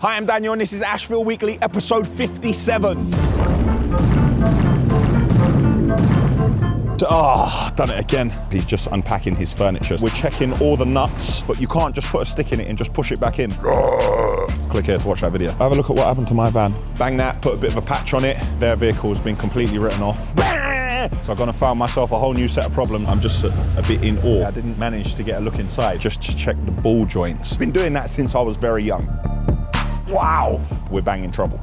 Hi, I'm Daniel and this is Ashville Weekly, episode 57. Done it again. He's just unpacking his furniture. We're checking all the nuts, but you can't just put a stick in it and just push it back in. Click here to watch that video. Have a look at what happened to my van. Bang that, put a bit of a patch on it. Their vehicle has been completely written off. So I've gone and found myself a whole new set of problems. I'm just a bit in awe. I didn't manage to get a look inside just to check the ball joints. Been doing that since I was very young. Wow, we're banging trouble.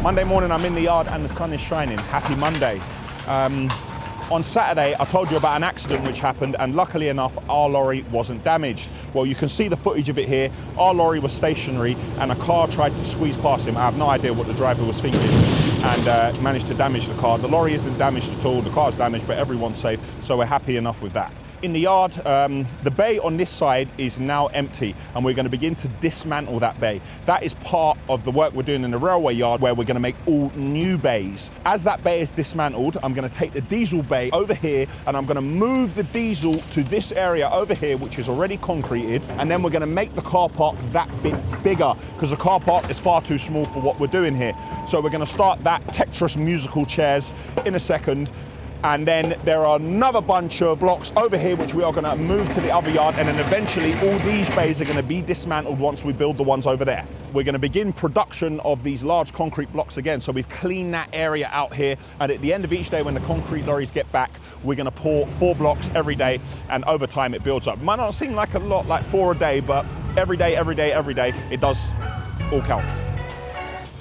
Monday morning, I'm in the yard and the sun is shining. Happy Monday. On Saturday, I told you about an accident which happened, and luckily enough, our lorry wasn't damaged. Well, you can see the footage of it here. Our lorry was stationary and a car tried to squeeze past him. I have no idea what the driver was thinking and managed to damage the car. The lorry isn't damaged at all. The car's damaged, but everyone's safe, so we're happy enough with that. In the yard, the bay on this side is now empty and we're going to begin to dismantle that bay. That is part of the work we're doing in the railway yard where we're going to make all new bays. As that bay is dismantled, I'm going to take the diesel bay over here and I'm going to move the diesel to this area over here, which is already concreted, and then we're going to make the car park that bit bigger because the car park is far too small for what we're doing here. So we're going to start that Tetris musical chairs in a second. And then there are another bunch of blocks over here which we are going to move to the other yard, and then eventually all these bays are going to be dismantled once we build the ones over there. We're going to begin production of these large concrete blocks again, so we've cleaned that area out here, and at the end of each day when the concrete lorries get back, we're going to pour 4 blocks every day, and over time it builds up. Might not seem like a lot, like 4 a day, but every day, it does all count.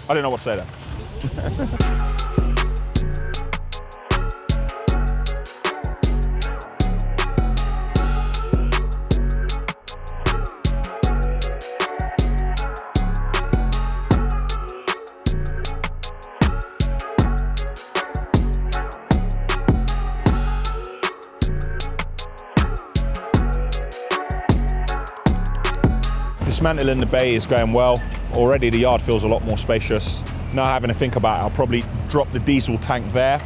I don't know what to say there. Dismantling the bay is going well. Already the yard feels a lot more spacious. Now having to think about it, I'll probably drop the diesel tank there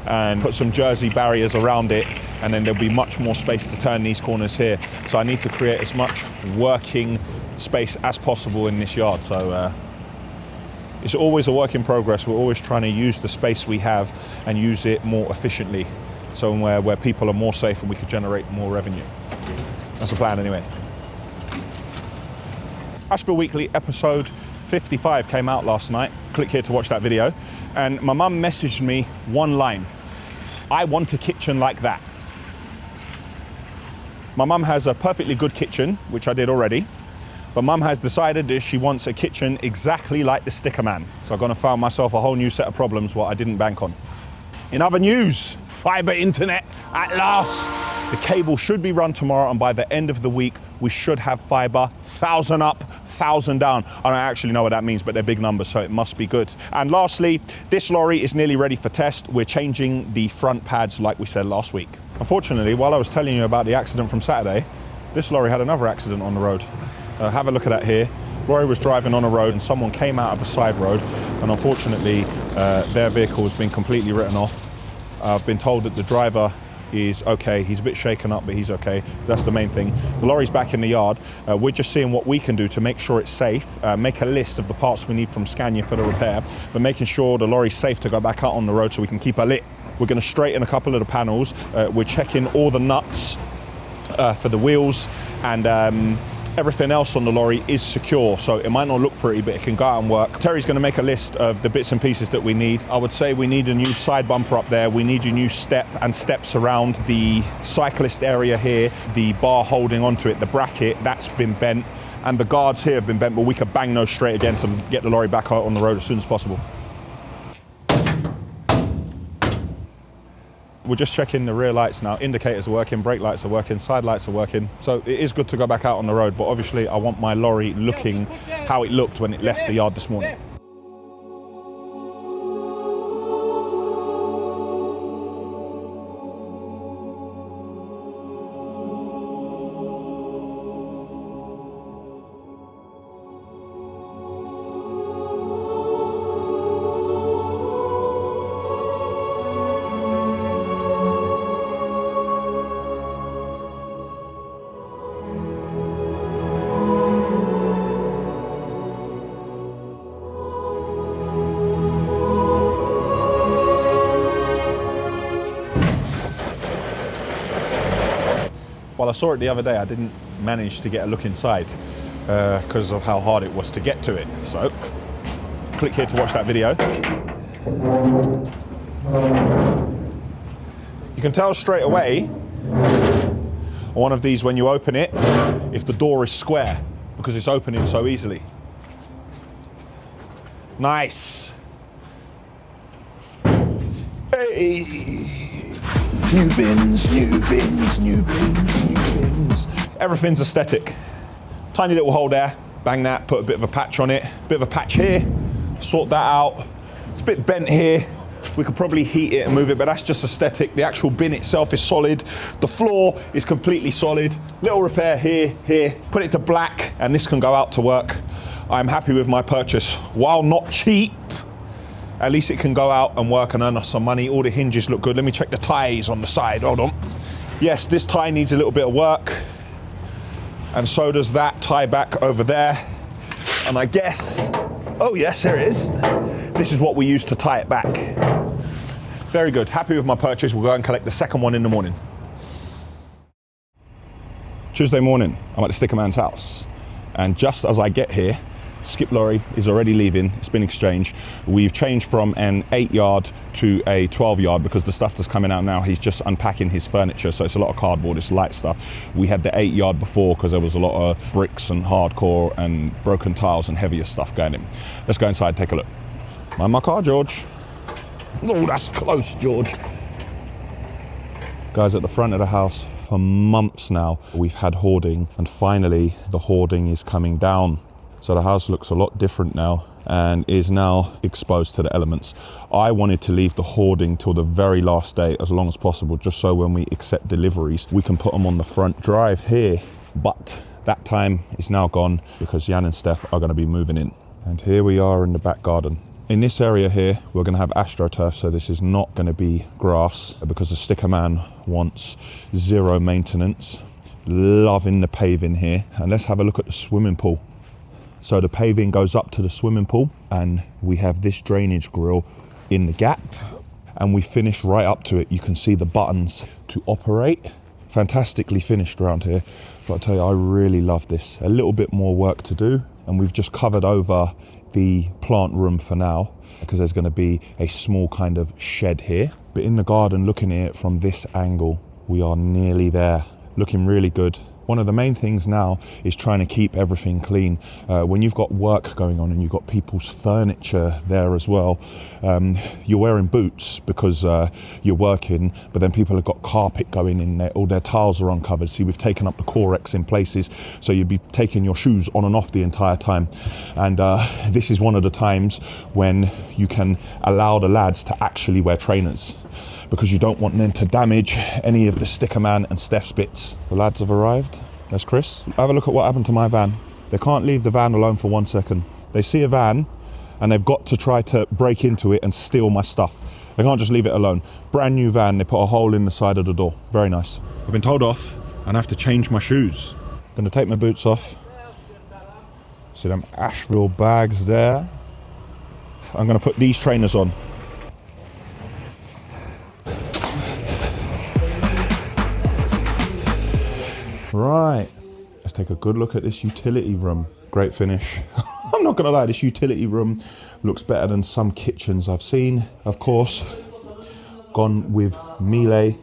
and put some jersey barriers around it, and then there'll be much more space to turn these corners here. So I need to create as much working space as possible in this yard. So it's always a work in progress. We're always trying to use the space we have and use it more efficiently. So where people are more safe and we could generate more revenue. That's the plan anyway. Ashville Weekly episode 55 came out last night. Click here to watch that video. And my mum messaged me one line: I want a kitchen like that. My mum has a perfectly good kitchen, which I did already. But mum has decided that she wants a kitchen exactly like the Sticker Man. So I'm gonna find myself a whole new set of problems what I didn't bank on. In other news, fibre internet at last. The cable should be run tomorrow, and by the end of the week, we should have fibre, 1,000 up, 1,000 down. I don't actually know what that means, but they're big numbers, so it must be good. And lastly, this lorry is nearly ready for test. We're changing the front pads like we said last week. Unfortunately, while I was telling you about the accident from Saturday, this lorry had another accident on the road. Have a look at that here. Lorry was driving on a road and someone came out of the side road, and unfortunately, their vehicle has been completely written off. I've been told that the driver is okay. He's a bit shaken up, but he's okay. That's the main thing. The lorry's back in the yard. We're just seeing what we can do to make sure it's safe, make a list of the parts we need from Scania for the repair, but making sure the lorry's safe to go back out on the road so we can keep her lit. We're going to straighten a couple of the panels. We're checking all the nuts for the wheels, and everything else on the lorry is secure, so it might not look pretty, but it can go out and work. Terry's going to make a list of the bits and pieces that we need. I would say we need a new side bumper up there. We need a new step and steps around the cyclist area here. The bar holding onto it, the bracket, that's been bent, and the guards here have been bent, but we could bang those straight again to get the lorry back out on the road as soon as possible. We're just checking the rear lights now. Indicators are working, brake lights are working, side lights are working. So it is good to go back out on the road, but obviously I want my lorry looking how it looked when it left the yard this morning. Well, I saw it the other day. I didn't manage to get a look inside because of how hard it was to get to it. So, click here to watch that video. You can tell straight away on one of these when you open it if the door is square because it's opening so easily. Nice. Hey. New bins, new bins, new bins, new bins. Everything's aesthetic. Tiny little hole there, bang that, put a bit of a patch on it, bit of a patch here, sort that out. It's a bit bent here. We could probably heat it and move it, but that's just aesthetic. The actual bin itself is solid. The floor is completely solid. Little repair here, here. Put it to black, and this can go out to work. I'm happy with my purchase. While not cheap, at least it can go out and work and earn us some money. All the hinges look good. Let me check the ties on the side, hold on. Yes, this tie needs a little bit of work. And so does that tie back over there. And I guess, oh yes, here it is. This is what we use to tie it back. Very good, happy with my purchase. We'll go and collect the second one in the morning. Tuesday morning, I'm at the sticker man's house. And just as I get here, skip lorry is already leaving, it's been exchanged. We've changed from an 8-yard to a 12-yard because the stuff that's coming out now, he's just unpacking his furniture, so it's a lot of cardboard, it's light stuff. We had the 8-yard before because there was a lot of bricks and hardcore and broken tiles and heavier stuff going in. Let's go inside, take a look. Mind my car, George. Oh, that's close, George. Guys, at the front of the house, for months now, we've had hoarding, and finally the hoarding is coming down. So the house looks a lot different now and is now exposed to the elements. I wanted to leave the hoarding till the very last day as long as possible, just so when we accept deliveries, we can put them on the front drive here. But that time is now gone because Jan and Steph are gonna be moving in. And here we are in the back garden. In this area here, we're gonna have AstroTurf, so this is not gonna be grass because the sticker man wants zero maintenance. Loving the paving here. And let's have a look at the swimming pool. So the paving goes up to the swimming pool and we have this drainage grill in the gap and we finish right up to it. You can see the buttons to operate. Fantastically finished around here. But I tell you, I really love this. A little bit more work to do and we've just covered over the plant room for now because there's going to be a small kind of shed here. But in the garden, looking at it from this angle, we are nearly there. Looking really good. One of the main things now is trying to keep everything clean. When you've got work going on and you've got people's furniture there as well, you're wearing boots because you're working, but then people have got carpet going in there, all their tiles are uncovered. See, we've taken up the Corex in places, so you'd be taking your shoes on and off the entire time. And this is one of the times when you can allow the lads to actually wear trainers, because you don't want them to damage any of the sticker man and Steph's bits. The lads have arrived. There's Chris. Have a look at what happened to my van. They can't leave the van alone for 1 second. They see a van and they've got to try to break into it and steal my stuff. They can't just leave it alone. Brand new van, they put a hole in the side of the door. Very nice. I've been told off and I have to change my shoes. Gonna take my boots off. See them Ashville bags there. I'm gonna put these trainers on. Right, let's take a good look at this utility room. Great finish. I'm not gonna lie, this utility room looks better than some kitchens I've seen. Of course, gone with Miele.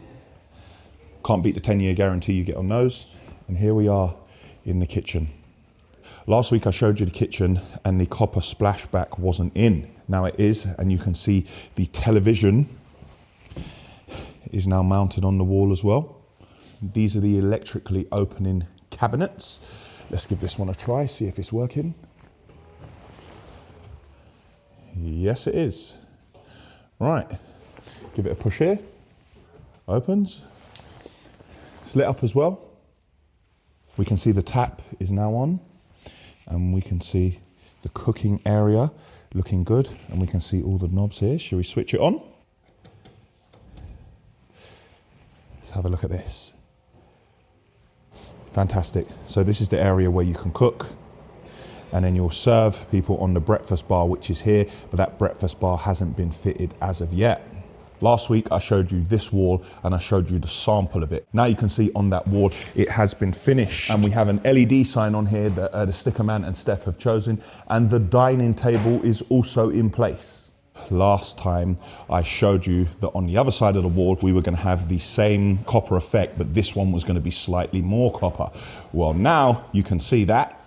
Can't beat the 10-year guarantee you get on those. And here we are in the kitchen. Last week I showed you the kitchen and the copper splashback wasn't in. Now it is, and you can see the television is now mounted on the wall as well. These are the electrically opening cabinets. Let's give this one a try, see if it's working. Yes, it is. Right, give it a push here. Opens. It's lit up as well. We can see the tap is now on, and we can see the cooking area looking good, and we can see all the knobs here. Shall we switch it on? Let's have a look at this. Fantastic. So this is the area where you can cook, and then you'll serve people on the breakfast bar, which is here, but that breakfast bar hasn't been fitted as of yet. Last week I showed you this wall and I showed you the sample of it. Now you can see on that wall it has been finished, and we have an LED sign on here that the sticker man and Steph have chosen, and the dining table is also in place. Last time I showed you that on the other side of the wall we were going to have the same copper effect, but this one was going to be slightly more copper. Well, now you can see that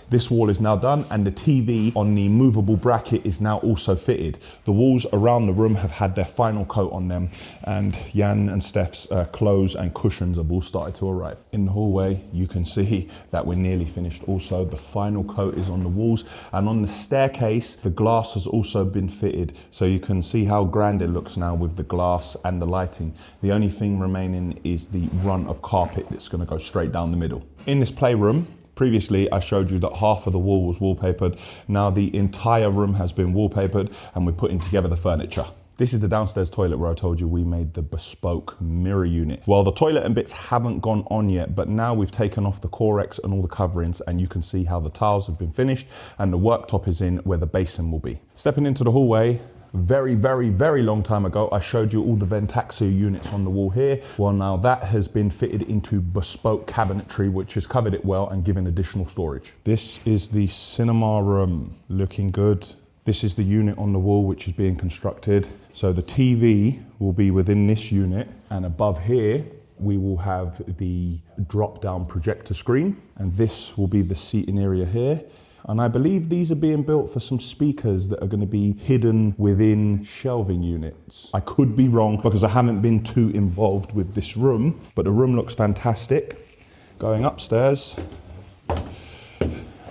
this wall is now done, and the TV on the movable bracket is now also fitted. The walls around the room have had their final coat on them, and Jan and Steph's clothes and cushions have all started to arrive. In the hallway, you can see that we're nearly finished also. The final coat is on the walls, and on the staircase, the glass has also been fitted. So you can see how grand it looks now with the glass and the lighting. The only thing remaining is the run of carpet that's going to go straight down the middle. In this playroom, previously, I showed you that half of the wall was wallpapered. Now the entire room has been wallpapered, and we're putting together the furniture. This is the downstairs toilet where I told you we made the bespoke mirror unit. Well, the toilet and bits haven't gone on yet, but now we've taken off the Corex and all the coverings, and you can see how the tiles have been finished and the worktop is in where the basin will be. Stepping into the hallway, very, very, very long time ago, I showed you all the Ventaxia units on the wall here. Well, now that has been fitted into bespoke cabinetry, which has covered it well and given additional storage. This is the cinema room, looking good. This is the unit on the wall, which is being constructed. So the TV will be within this unit, and above here, we will have the drop-down projector screen, and this will be the seating area here. And I believe these are being built for some speakers that are going to be hidden within shelving units. I could be wrong because I haven't been too involved with this room, but the room looks fantastic. Going upstairs,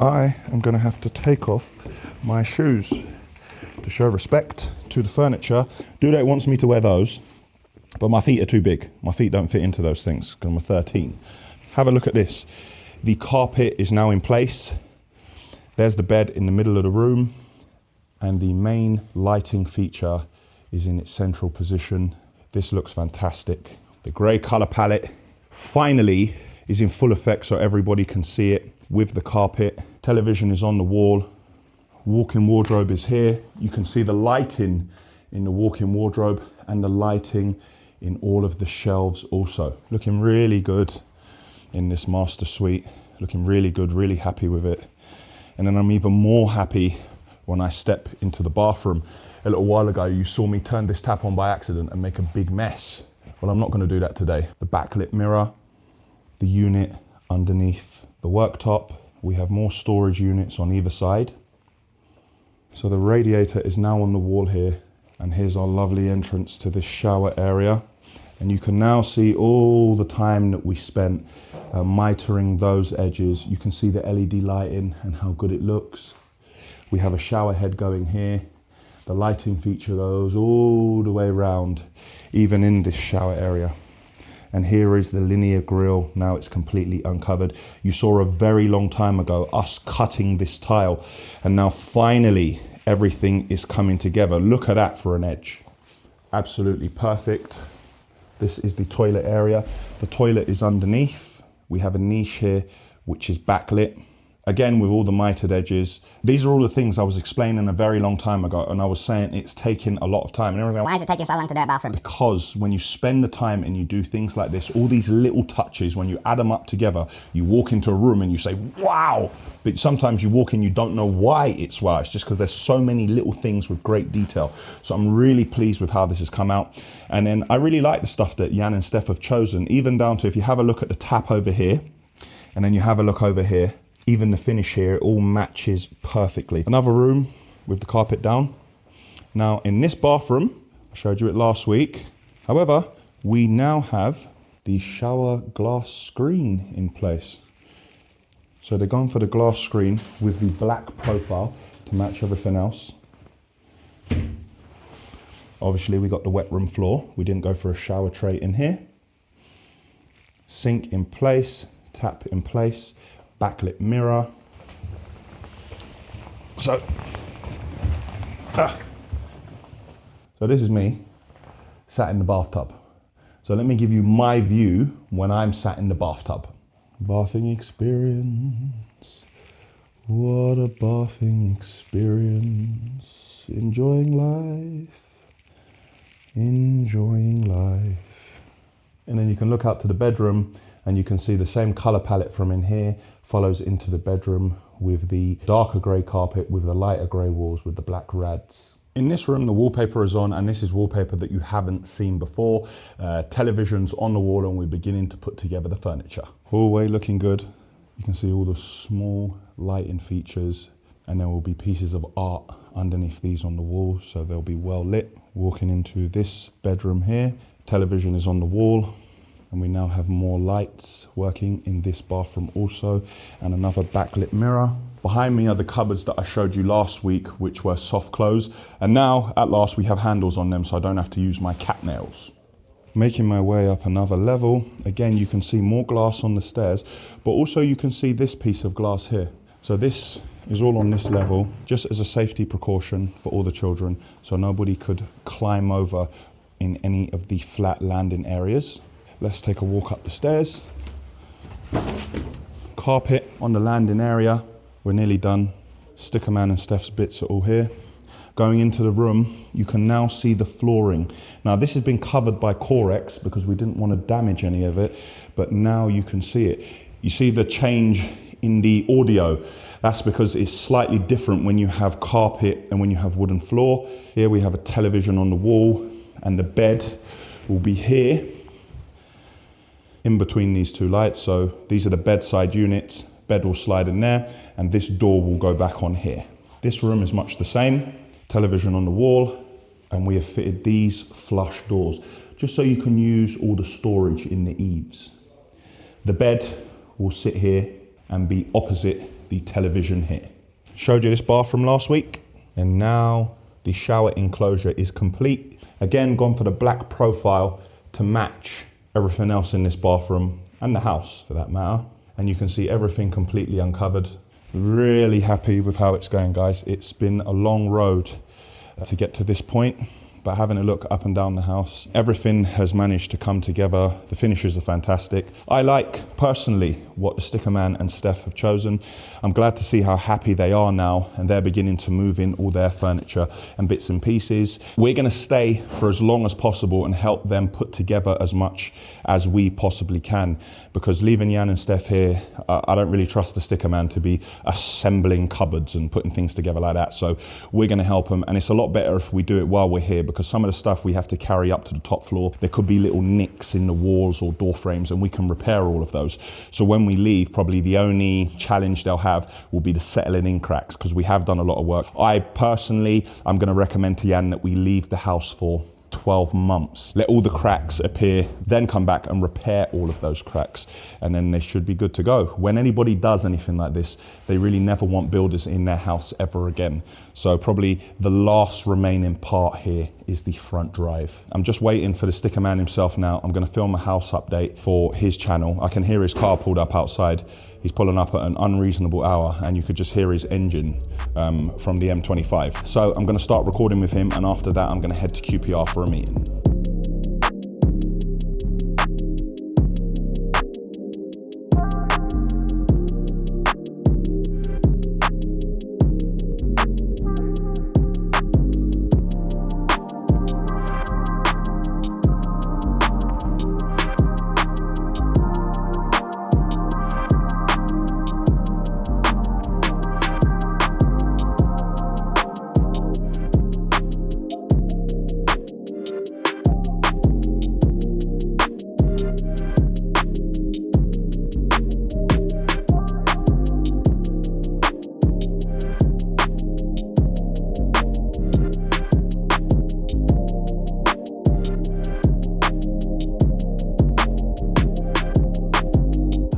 I am going to have to take off my shoes to show respect to the furniture. Dudek wants me to wear those, but my feet are too big. My feet don't fit into those things because I'm a 13. Have a look at this. The carpet is now in place. There's the bed in the middle of the room, and the main lighting feature is in its central position. This looks fantastic. The grey colour palette finally is in full effect so everybody can see it with the carpet. Television is on the wall. Walk-in wardrobe is here. You can see the lighting in the walk-in wardrobe and the lighting in all of the shelves also. Looking really good in this master suite. Looking really good, really happy with it. And then I'm even more happy when I step into the bathroom. A little while ago, you saw me turn this tap on by accident and make a big mess. Well, I'm not going to do that today. The backlit mirror, the unit underneath the worktop. We have more storage units on either side. So the radiator is now on the wall here. And here's our lovely entrance to this shower area. And you can now see all the time that we spent mitering those edges. You can see the LED lighting and how good it looks. We have a shower head going here. The lighting feature goes all the way around, even in this shower area. And here is the linear grille. Now it's completely uncovered. You saw a very long time ago us cutting this tile, and now finally everything is coming together. Look at that for an edge. Absolutely perfect. This is the toilet area. The toilet is underneath. We have a niche here, which is backlit. Again, with all the mitered edges. These are all the things I was explaining a very long time ago, and I was saying it's taking a lot of time. And everyone, why is it taking so long to do a bathroom? Because when you spend the time and you do things like this, all these little touches, when you add them up together, you walk into a room and you say, wow. But sometimes you walk in, you don't know why it's wow. It's just because there's so many little things with great detail. So I'm really pleased with how this has come out. And then I really like the stuff that Jan and Steph have chosen, even down to if you have a look at the tap over here, and then you have a look over here, even the finish here, it all matches perfectly. Another room with the carpet down. Now in this bathroom, I showed you it last week. However, we now have the shower glass screen in place. So they're going for the glass screen with the black profile to match everything else. Obviously we got the wet room floor. We didn't go for a shower tray in here. Sink in place, tap in place. Backlit mirror. So this is me sat in the bathtub. So let me give you my view when I'm sat in the bathtub. Bathing experience. What a bathing experience. Enjoying life Enjoying life. And then you can look out to the bedroom and you can see the same color palette from in here follows into the bedroom with the darker gray carpet with the lighter gray walls with the black rads. In this room, the wallpaper is on, and this is wallpaper that you haven't seen before. Television's on the wall, and we're beginning to put together the furniture. Hallway looking good. You can see all the small lighting features, and there will be pieces of art underneath these on the wall, so they'll be well lit. Walking into this bedroom here, television is on the wall, and we now have more lights working in this bathroom also, and another backlit mirror. Behind me are the cupboards that I showed you last week, which were soft close, and now at last we have handles on them, so I don't have to use my cat nails. Making my way up another level. Again, you can see more glass on the stairs, but also you can see this piece of glass here. So this is all on this level, just as a safety precaution for all the children, so nobody could climb over in any of the flat landing areas. Let's take a walk up the stairs. Carpet on the landing area. We're nearly done. Sticker Man and Steph's bits are all here. Going into the room, you can now see the flooring. Now this has been covered by Corex because we didn't want to damage any of it, but now you can see it. You see the change in the audio. That's because it's slightly different when you have carpet and when you have wooden floor. Here we have a television on the wall, and the bed will be here in between these two lights. So these are the bedside units. Bed will slide in there, and this door will go back on here. This room is much the same. Television on the wall, and we have fitted these flush doors, just so you can use all the storage in the eaves. The bed will sit here and be opposite the television here. Showed you this bathroom last week, and now the shower enclosure is complete. Again, gone for the black profile to match everything else in this bathroom, and the house for that matter. And you can see everything completely uncovered. Really happy with how it's going, guys. It's been a long road to get to this point, but having a look up and down the house, everything has managed to come together. The finishes are fantastic. I like, personally, what the Sticker Man and Steph have chosen. I'm glad to see how happy they are now, and they're beginning to move in all their furniture and bits and pieces. We're gonna stay for as long as possible and help them put together as much as we possibly can, because leaving Jan and Steph here, I don't really trust the Sticker Man to be assembling cupboards and putting things together like that. So we're gonna help them, and it's a lot better if we do it while we're here, because some of the stuff we have to carry up to the top floor, there could be little nicks in the walls or door frames, and we can repair all of those. So when we leave, probably the only challenge they'll have will be the settling in cracks, because we have done a lot of work. I personally, I'm gonna recommend to Jan that we leave the house for 12 months. Let all the cracks appear, then come back and repair all of those cracks, and then they should be good to go. When anybody does anything like this, they really never want builders in their house ever again. So probably the last remaining part here is the front drive. I'm just waiting for the Sticker Man himself now. I'm gonna film a house update for his channel. I can hear his car pulled up outside. He's pulling up at an unreasonable hour, and you could just hear his engine from the M25. So I'm gonna start recording with him, and after that, I'm gonna head to QPR for a meeting.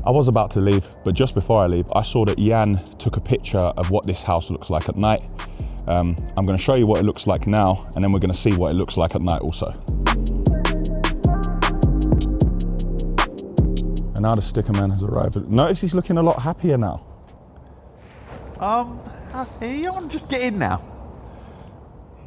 I was about to leave, but just before I leave, I saw that Jan took a picture of what this house looks like at night. I'm gonna show you what it looks like now, and then we're gonna see what it looks like at night also. And now the Sticker Man has arrived. Notice he's looking a lot happier now. I'm just get in now.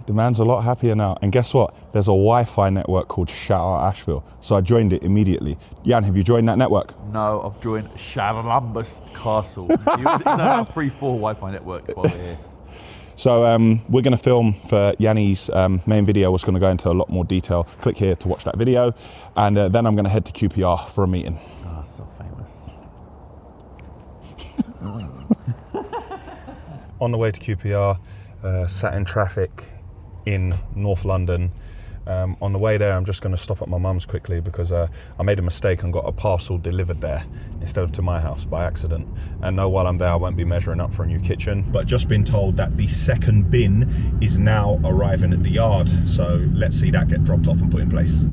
The man's a lot happier now. And guess what? There's a Wi-Fi network called Shout Out Ashville. So I joined it immediately. Jan, have you joined that network? No, I've joined Shadalambus Castle. It's a 3-4 Wi-Fi network while we're here. So we're going to film for Yanni's main video, was going to go into a lot more detail. Click here to watch that video, and then I'm going to head to QPR for a meeting. Oh, so famous. On the way to QPR, sat in traffic in North London. On the way there, I'm just going to stop at my mum's quickly because I made a mistake and got a parcel delivered there instead of to my house by accident. And no, while I'm there, I won't be measuring up for a new kitchen. But just been told that the second bin is now arriving at the yard. So let's see that get dropped off and put in place.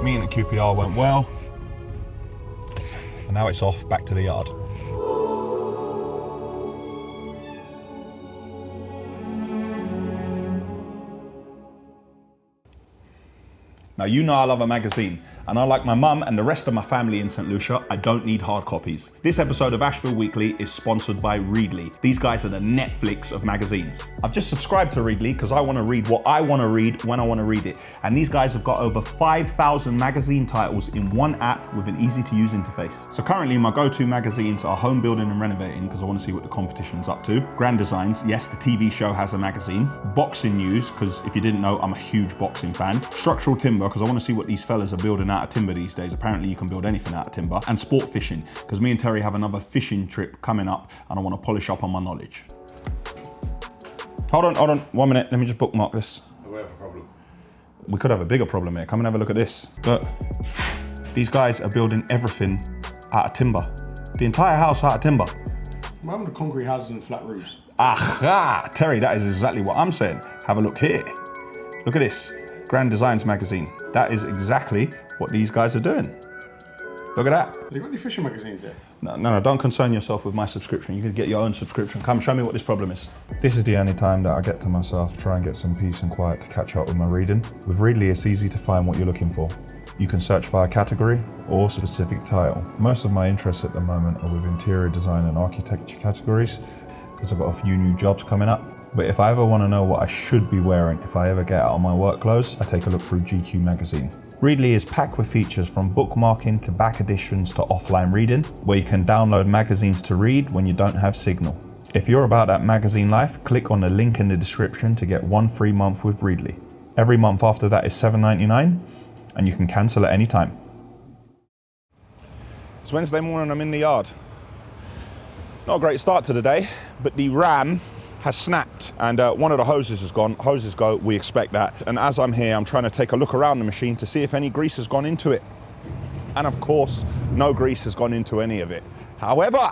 Meeting at QPR went well, and now it's off back to the yard. Now, you know I love a magazine, and unlike my mum and the rest of my family in St. Lucia, I don't need hard copies. This episode of Ashville Weekly is sponsored by Readly. These guys are the Netflix of magazines. I've just subscribed to Readly because I want to read what I want to read when I want to read it. And these guys have got over 5,000 magazine titles in one app with an easy to use interface. So currently my go-to magazines are Home Building and Renovating, because I want to see what the competition's up to. Grand Designs, yes, the TV show has a magazine. Boxing News, because if you didn't know, I'm a huge boxing fan. Structural Timber, because I want to see what these fellas are building out of timber these days. Apparently you can build anything out of timber. And Sport Fishing, because me and Terry have another fishing trip coming up and I want to polish up on my knowledge. Hold on, 1 minute, let me just bookmark this. We have a problem. We could have a bigger problem here. Come and have a look at this. Look, these guys are building everything out of timber. The entire house out of timber. What happened to concrete houses and flat roofs? Aha! Terry, that is exactly what I'm saying. Have a look here. Look at this. Grand Designs magazine. That is exactly what these guys are doing. Look at that. Have you got any fishing magazines yet? No, don't concern yourself with my subscription. You can get your own subscription. Come, show me what this problem is. This is the only time that I get to myself, try and get some peace and quiet to catch up with my reading. With Readly, it's easy to find what you're looking for. You can search by a category or specific title. Most of my interests at the moment are with interior design and architecture categories, because I've got a few new jobs coming up. But if I ever want to know what I should be wearing if I ever get out of my work clothes, I take a look through GQ magazine. Readly is packed with features from bookmarking to back editions to offline reading, where you can download magazines to read when you don't have signal. If you're about that magazine life, click on the link in the description to get 1 free month with Readly. Every month after that is $7.99, and you can cancel at any time. It's Wednesday morning, I'm in the yard. Not a great start to the day, but the ram has snapped and one of the hoses has gone. Hoses go, we expect that. And as I'm here, I'm trying to take a look around the machine to see if any grease has gone into it. And of course, no grease has gone into any of it. However,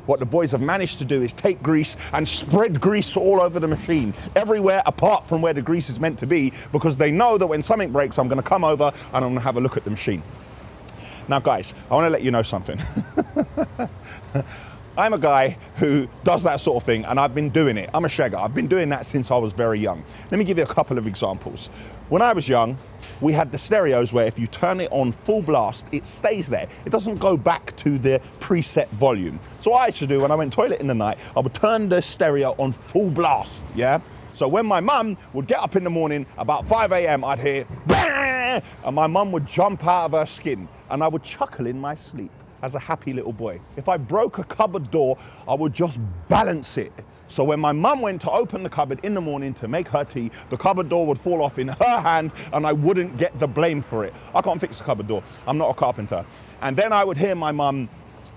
what the boys have managed to do is take grease and spread grease all over the machine, everywhere apart from where the grease is meant to be, because they know that when something breaks, I'm gonna come over and I'm gonna have a look at the machine. Now guys, I wanna let you know something. I'm a guy who does that sort of thing, and I've been doing it. I'm a shagger. I've been doing that since I was very young. Let me give you a couple of examples. When I was young, we had the stereos where if you turn it on full blast, it stays there. It doesn't go back to the preset volume. So what I used to do when I went toilet in the night, I would turn the stereo on full blast, yeah? So when my mum would get up in the morning, about 5 a.m., I'd hear, bah! And my mum would jump out of her skin, and I would chuckle in my sleep as a happy little boy. If I broke a cupboard door, I would just balance it. So when my mum went to open the cupboard in the morning to make her tea, the cupboard door would fall off in her hand and I wouldn't get the blame for it. I can't fix a cupboard door. I'm not a carpenter. And then I would hear my mum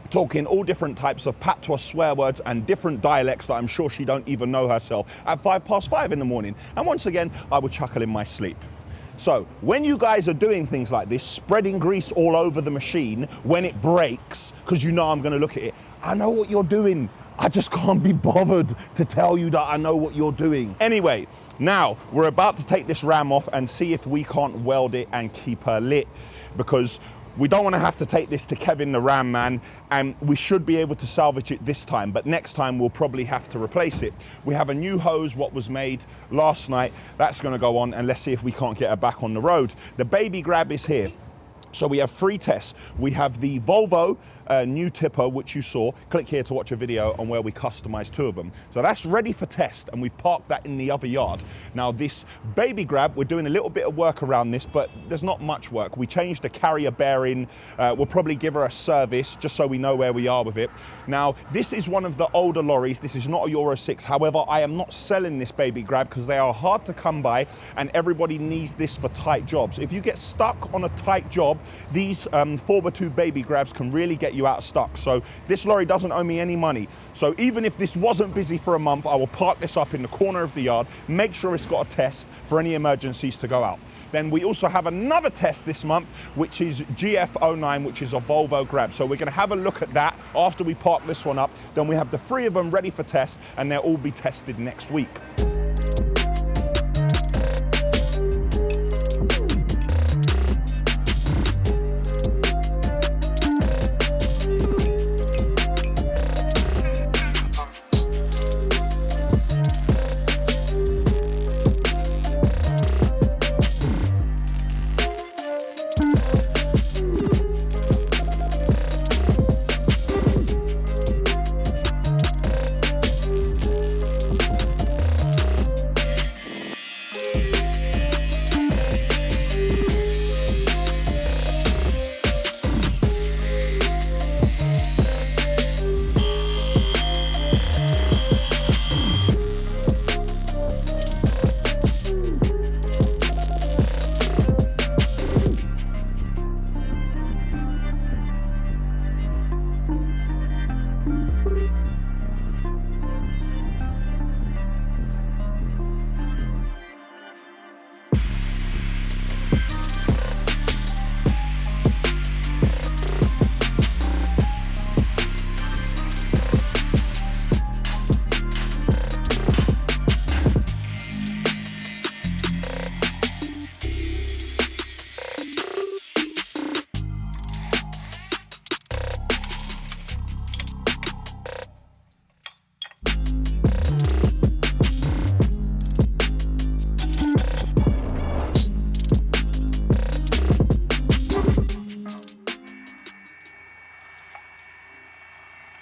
talking all different types of patois swear words and different dialects that I'm sure she don't even know herself at 5:05 in the morning. And once again, I would chuckle in my sleep. So when you guys are doing things like this, spreading grease all over the machine when it breaks, because you know I'm going to look at it, I know what you're doing. I just can't be bothered to tell you that I know what you're doing. Anyway, now we're about to take this ram off and see if we can't weld it and keep her lit, because We don't want to have to take this to Kevin the Ram Man, and we should be able to salvage it this time, but next time we'll probably have to replace it. We have a new hose, what was made last night. That's going to go on, and let's see if we can't get her back on the road. The baby grab is here. So we have 3 tests. We have the Volvo new tipper, which you saw. Click here to watch a video on where we customized 2 of them. So that's ready for test, and we've parked that in the other yard. Now this baby grab, we're doing a little bit of work around this, but there's not much work. We changed the carrier bearing. We'll probably give her a service just so we know where we are with it. Now this is one of the older lorries. This is not a Euro 6. However, I am not selling this baby grab because they are hard to come by, and everybody needs this for tight jobs. If you get stuck on a tight job, these 4x2 baby grabs can really get you out of stock. So this lorry doesn't owe me any money. So even if this wasn't busy for a month, I will park this up in the corner of the yard, make sure it's got a test for any emergencies to go out. Then we also have another test this month, which is GF09, which is a Volvo grab. So we're going to have a look at that after we park this one up. Then we have the 3 of them ready for test, and they'll all be tested next week.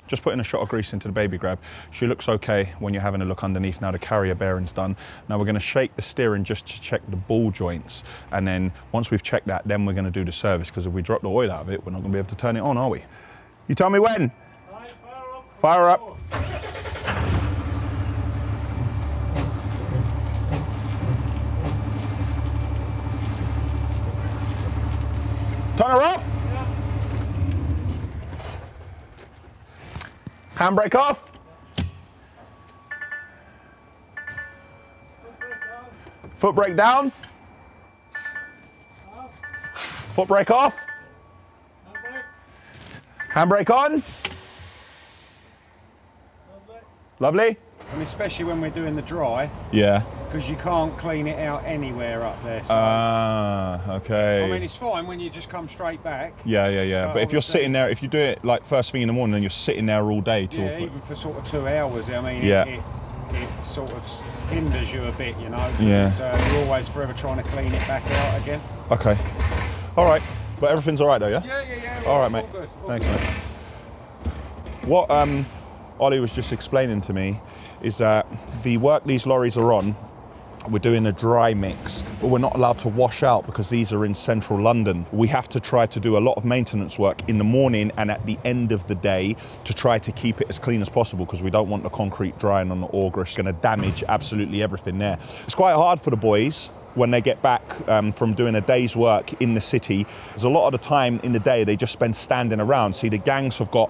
Just putting a shot of grease into the baby grab. She looks okay when you're having a look underneath. Now the carrier bearing's done. Now we're going to shake the steering just to check the ball joints. And then once we've checked that, then we're going to do the service, because if we drop the oil out of it, we're not going to be able to turn it on, are we? You tell me when. Right, fire up. Turn her off. Handbrake off. Foot brake down. Foot brake off. Handbrake on. Lovely. And especially when we're doing the dry, Yeah. because you can't clean it out anywhere up there. So. Okay. I mean, it's fine when you just come straight back. Yeah. But if you're sitting there, if you do it like first thing in the morning and you're sitting there all day till... Yeah, even for sort of 2 hours, I mean, Yeah. it sort of hinders you a bit, you know. Yeah. It's, you're always forever trying to clean it back out again. Okay. All right. But everything's all right though, yeah? Yeah. All right, mate. All good. Thanks, mate. What Ollie was just explaining to me is that the work these lorries are on, we're doing a dry mix, but we're not allowed to wash out because these are in central London. We have to try to do a lot of maintenance work in the morning and at the end of the day to try to keep it as clean as possible, because we don't want the concrete drying on the auger. It's going to damage absolutely everything there. It's quite hard for the boys when they get back from doing a day's work in the city. There's a lot of the time in the day they just spend standing around. See, the gangs have got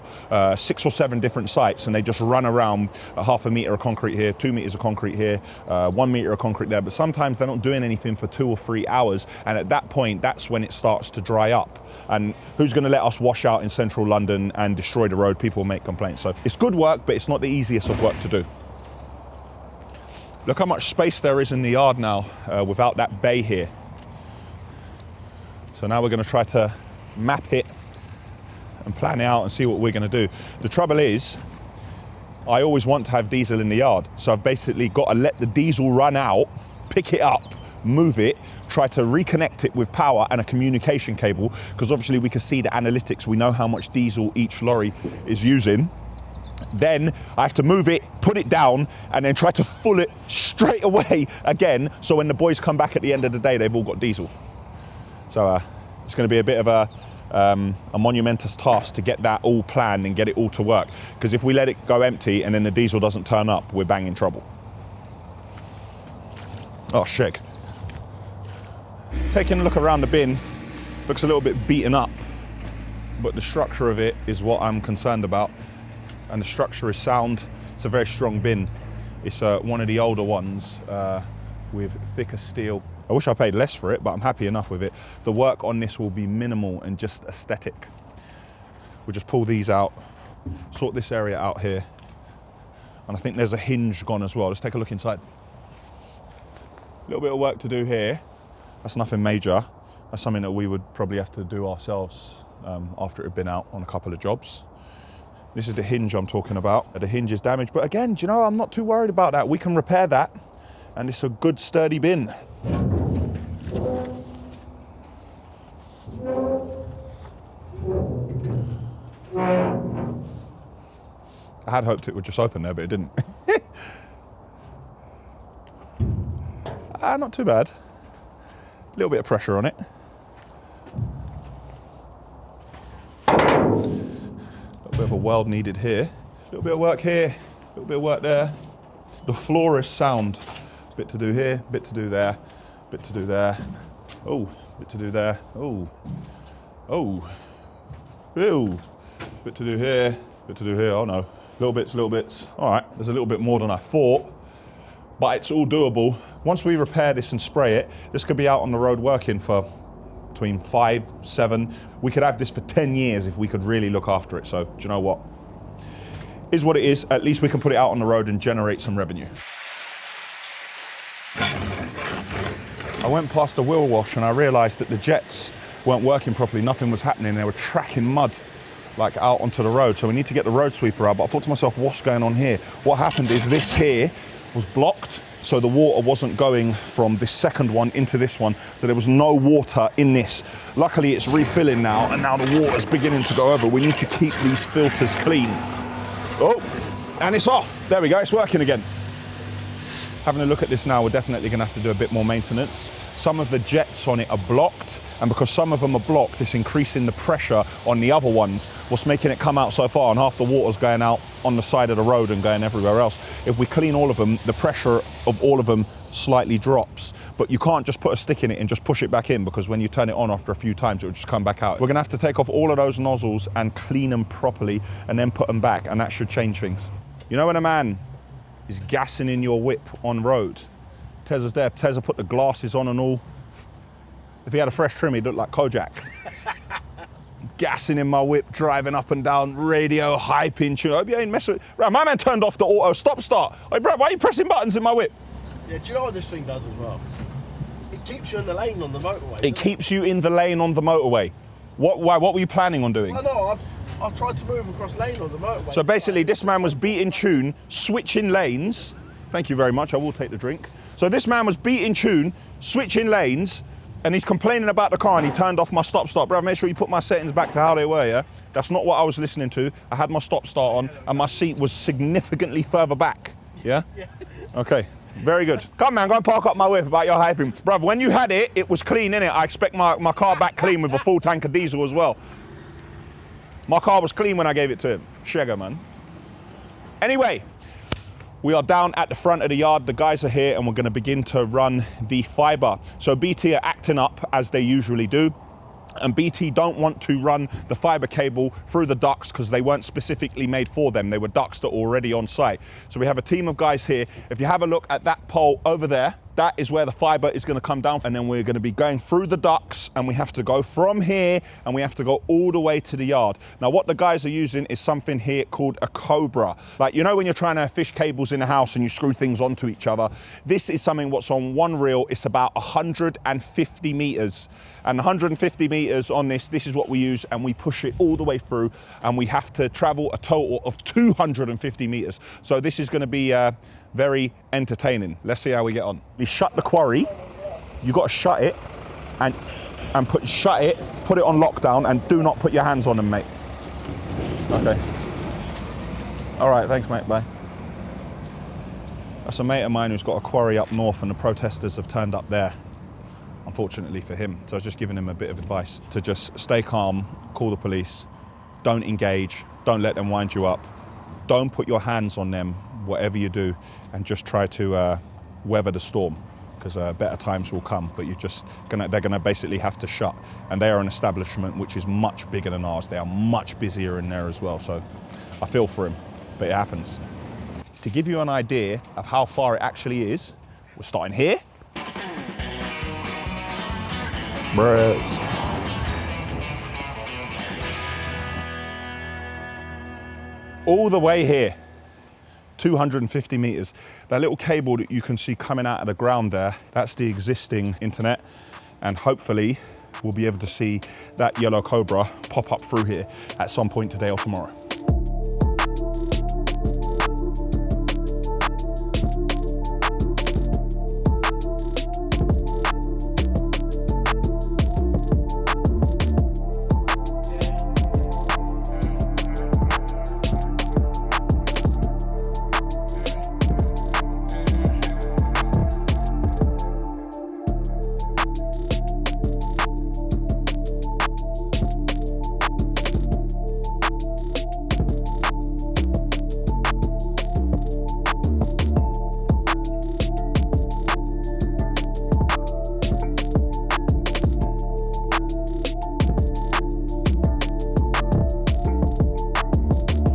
6 or 7 different sites, and they just run around a half a metre of concrete here, 2 metres of concrete here, 1 metre of concrete there. But sometimes they're not doing anything for 2 or 3 hours, and at that point, that's when it starts to dry up. And who's going to let us wash out in central London and destroy the road? People will make complaints. So it's good work, but it's not the easiest of work to do. Look how much space there is in the yard now without that bay here. So now we're going to try to map it, and plan it out and see what we're gonna do. The trouble is, I always want to have diesel in the yard. So I've basically got to let the diesel run out, pick it up, move it, try to reconnect it with power and a communication cable, because obviously we can see the analytics, we know how much diesel each lorry is using. Then I have to move it, put it down, and then try to full it straight away again, so when the boys come back at the end of the day, they've all got diesel. So it's going to be a bit of a monumentous task to get that all planned and get it all to work, because if we let it go empty and then the diesel doesn't turn up, we're bang in trouble. Oh, shit. Taking a look around the bin, looks a little bit beaten up, but the structure of it is what I'm concerned about. And the structure is sound. It's a very strong bin. It's one of the older ones with thicker steel. I wish I paid less for it, but I'm happy enough with it. The work on this will be minimal and just aesthetic. We'll just pull these out, sort this area out here. And I think there's a hinge gone as well. Let's take a look inside. A little bit of work to do here. That's nothing major. That's something that we would probably have to do ourselves after it had been out on a couple of jobs. This is the hinge I'm talking about. The hinge is damaged, but again, do you know, I'm not too worried about that. We can repair that, and it's a good sturdy bin. I had hoped it would just open there, but it didn't. Not too bad. A little bit of pressure on it. A bit of a weld needed here. A little bit of work here, a little bit of work there. The floor is sound. There's a bit to do here, bit to do there, bit to do there. Oh, bit to do there. Oh, oh, ew. Bit to do here, bit to do here. Oh no, little bits, little bits. All right, there's a little bit more than I thought, but it's all doable. Once we repair this and spray it, this could be out on the road working for between 5, 7. We could have this for 10 years if we could really look after it. So, do you know what? Is what it is. At least we can put it out on the road and generate some revenue. I went past the wheel wash and I realized that the jets weren't working properly. Nothing was happening. They were tracking mud like out onto the road. So we need to get the road sweeper out. But I thought to myself, what's going on here? What happened is this here was blocked. So the water wasn't going from this second one into this one. So there was no water in this. Luckily it's refilling now, and now the water's beginning to go over. We need to keep these filters clean. Oh, and it's off. There we go, it's working again. Having a look at this now, we're definitely gonna have to do a bit more maintenance. Some of the jets on it are blocked, and because some of them are blocked, it's increasing the pressure on the other ones, what's making it come out so far, and half the water's going out on the side of the road and going everywhere else. If we clean all of them, the pressure of all of them slightly drops, but you can't just put a stick in it and just push it back in, because when you turn it on after a few times, it will just come back out. We're gonna have to take off all of those nozzles and clean them properly and then put them back, and that should change things. You know when a man is gassing in your whip on road, Tezza's there, Tezza put the glasses on and all. If he had a fresh trim, he'd look like Kojak. Gassing in my whip, driving up and down, radio, high pitch. I hope you ain't messing with... Right, my man turned off the auto stop start. Hey, bro, why are you pressing buttons in my whip? Yeah, do you know what this thing does as well? It keeps you in the lane on the motorway. It keeps you in the lane on the motorway. Why? What were you planning on doing? I know, I've tried to move across lane on the motorway. So basically, this man was beating tune, switching lanes. Thank you very much, I will take the drink. So this man was beating tune, switching lanes, and he's complaining about the car, and he turned off my stop-start. Bro, make sure you put my settings back to how they were, yeah? That's not what I was listening to. I had my stop-start on, and my seat was significantly further back, yeah? Yeah. Okay, very good. Come man, go and park up my whip about your hyping. Bruv, when you had it, it was clean, innit? I expect my car back clean with a full tank of diesel as well. My car was clean when I gave it to him. Shagger, man. Anyway, we are down at the front of the yard. The guys are here and we're going to begin to run the fibre. So BT are acting up as they usually do. And BT don't want to run the fibre cable through the ducts because they weren't specifically made for them. They were ducts that are already on site. So we have a team of guys here. If you have a look at that pole over there, That is where the fiber is going to come down, and then we're going to be going through the ducts, and we have to go from here and we have to go all the way to the yard. Now what the guys are using is something here called a cobra. Like, you know when you're trying to fish cables in a house and you screw things onto each other? This is something what's on one reel. It's about 150 meters. And 150 meters on this is what we use, and we push it all the way through, and we have to travel a total of 250 meters. So this is going to be very entertaining. Let's see how we get on. We shut the quarry. You got to shut it and shut it, put it on lockdown, and do not put your hands on them, mate. Okay. All right, thanks, mate. Bye. That's a mate of mine who's got a quarry up north, and the protesters have turned up there, unfortunately for him. So I was just giving him a bit of advice to just stay calm, call the police, don't engage, don't let them wind you up, don't put your hands on them, whatever you do, and just try to weather the storm, because better times will come. But they're gonna basically have to shut, and they are an establishment which is much bigger than ours. They are much busier in there as well. So I feel for him, but it happens. To give you an idea of how far it actually is, we're starting here. Bros. All the way here, 250 meters. That little cable that you can see coming out of the ground there, that's the existing internet. And hopefully we'll be able to see that yellow cobra pop up through here at some point today or tomorrow.